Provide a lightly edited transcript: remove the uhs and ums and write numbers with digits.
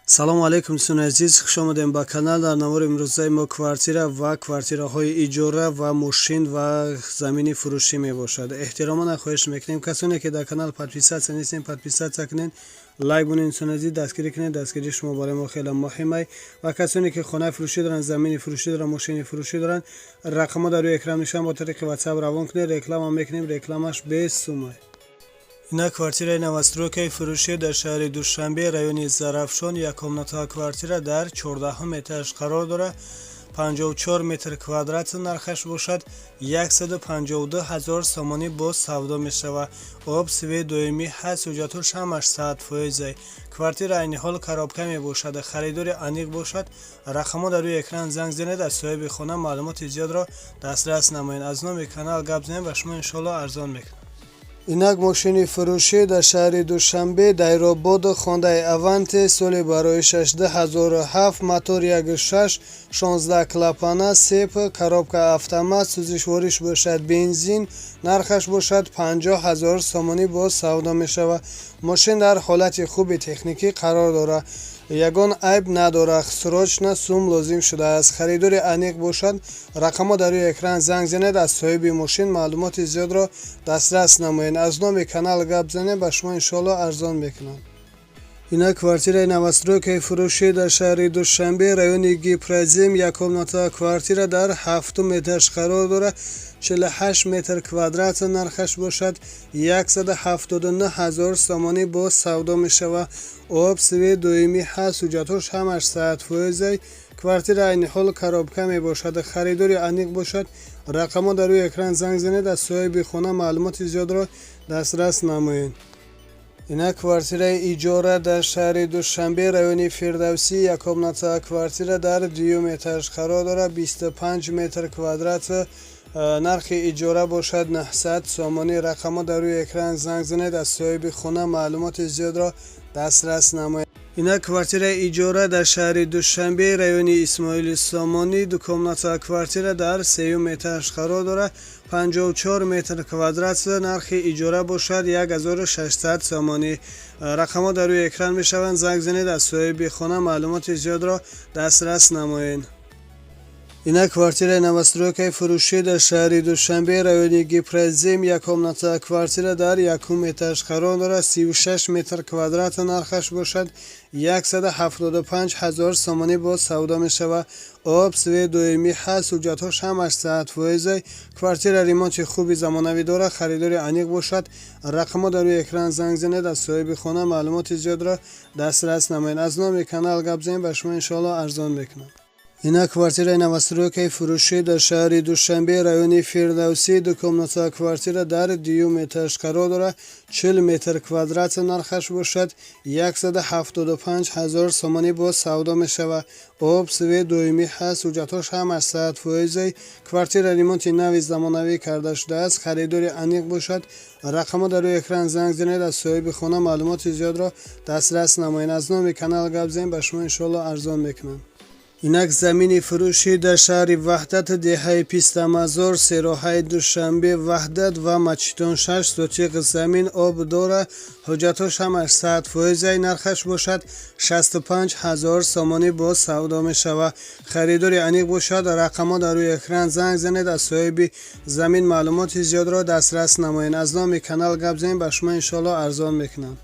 салому алайкум дӯстони азиз, хуш омадем ба канал. дар навори имрӯзаи мо квартира ва квартираҳои иҷора ва мошин ва замини фурӯшӣ мебошад. эҳтиромона хоҳиш мекунем касоне ки дар канал подписатсия нестем, подписатсия кунед, лайк бонед, дӯстони азиз дастгирӣ кунед. Дастгирии шумо барои мо хеле муҳим аст. ва касоне ки хонаи фурӯшӣ доранд, замини фурӯшӣ доранд, мошини фурӯшӣ доранд, рақамҳо дар рӯи экран мешаванд. бо тариқи WhatsApp равон кунед, реклама мекунем, рекламаш без сум аст. Ина квартираи новостройкаи фурӯшӣ дар шаҳри Душанбе, райони Зарафшон, яккомнатова квартира дар 14-ум этаж қарор дорад. 54 метр квадрат нархаш бошад. 152 000 сомонӣ боз савдо мешавад. об сиве доимӣ ҳаст, ҳуҷҷатҳош ҳамаш 100%. квартира айни ҳол коробка мебошад. харидори аниқ бошад. рақамҳо дар рӯи экран занг занед, аз соҳиби хона маълумоти зиёдро дастрас намоед. аз номи канал гап занед ва шумо иншоалло арзон мекунад. инак мошини фурӯшӣ дар шаҳри Душанбе, Дайробод, хондаи Аванте, соли бароишаш 2007, мотор 1.6, 16 клапана, сеп, коробка автомат, сӯзишвориш бошад бензин, нархаш бошад 50 000 сомонӣ боз савдо мешавад. мошин дар ҳолати хуби техникӣ қарор дорад. ягон айб надорад. срочно сум лозим шудааст. харидори аниқ бошад. рақамҳо дар рӯи экран занг занед, аз соҳиби мошин маълумоти зиёдро дастрас намоед. аз номи канал гап занед, ба шумо иншоалло арзон мекунад. ина квартираи новостройкаи фурӯшӣ дар шаҳри Душанбе, райони Гипразим, яккомнатова квартира дар 7-ум этаж қарор дорад. 48 метр квадрат нархаш бошад. 179 000 сомонӣ боз савдо мешавад. об сиве доимӣ ҳаст, ҳуҷҷатҳош ҳамаш 100%. квартира айни ҳол коробка мебошад. харидори аниқ бошад. рақамҳо дар рӯи экран занг занед, аз соҳиби хона маълумоти зиёдро дастрас намоед. ина квартираи иҷора дар шаҳри Душанбе, райони Фирдавсӣ, яккомнатова квартира дар 2-ум этаж қарор дорад. 25 метр квадрат нархи иҷора бошад 900 сомонӣ. рақамҳо дар рӯи экран занг занед, аз соҳиби хона маълумоти зиёдро дастрас намоед. ина квартираи иҷора дар шаҳри Душанбе, райони Исмоили Сомонӣ, дукомнатова квартира дар 3-ум этаж қарор дорад. 54 метр квадрат нархи иҷора бошад 1600 сомонӣ. рақамҳо дар рӯи экран мешаванд. занг занед, аз соҳиби хона маълумоти зиёдро дастрас намоед. ина квартираи новостройкаи фурӯшӣ дар шаҳри Душанбе, райони Гипразим, яккомнатова квартира дар 1-ум этаж қарор дорад. 36 метр квадрат нархаш бошад. 175 000 сомонӣ боз савдо мешавад. об сиве доимӣ ҳаст, ҳуҷҷатҳош ҳамаш 100%. квартира ремонти хуби замонавӣ дорад. харидори аниқ бошад. рақамҳо дар рӯи экран занг занед, аз соҳиби хона маълумоти зиёдро дастрас намоед. аз номи канал гап занед, ба шумо иншоалло арзон мекунад. ина квартираи новостройкаи фурӯшӣ дар шаҳри Душанбе, райони Фирдавсӣ, дукомнатова квартира дар 2-ум этаж қарор дорад. 40 метр квадрат нархаш бошад. 175 000 сомонӣ боз савдо мешавад. об сиве доимӣ ҳаст, ҳуҷҷатҳош ҳамаш 100%. квартира ремонти нави замонавӣ карда шудааст. харидори аниқ бошад. рақамҳо дар рӯи экран занг занед, аз соҳиби хона маълумоти зиёдро дастрас намоед. аз номи канал гап занед, ба шумо иншоалло арзон мекунад. инак замини фурӯшӣ дар шаҳри Ваҳдат, деҳаи Пистамазор, сероҳаи Душанбе, Ваҳдат ва Мачитон 6 сотиқ замин об дорад. ҳуҷҷатҳош ҳамаш 100%. нархаш бошад 65 000 сомонӣ боз савдо мешавад. харидори аниқ бошад. рақамҳо дар рӯи экран занг занед, аз соҳиби замин маълумоти зиёдро дастрас намоед. аз номи канал гап занед, ба шумо иншоалло арзон мекунад.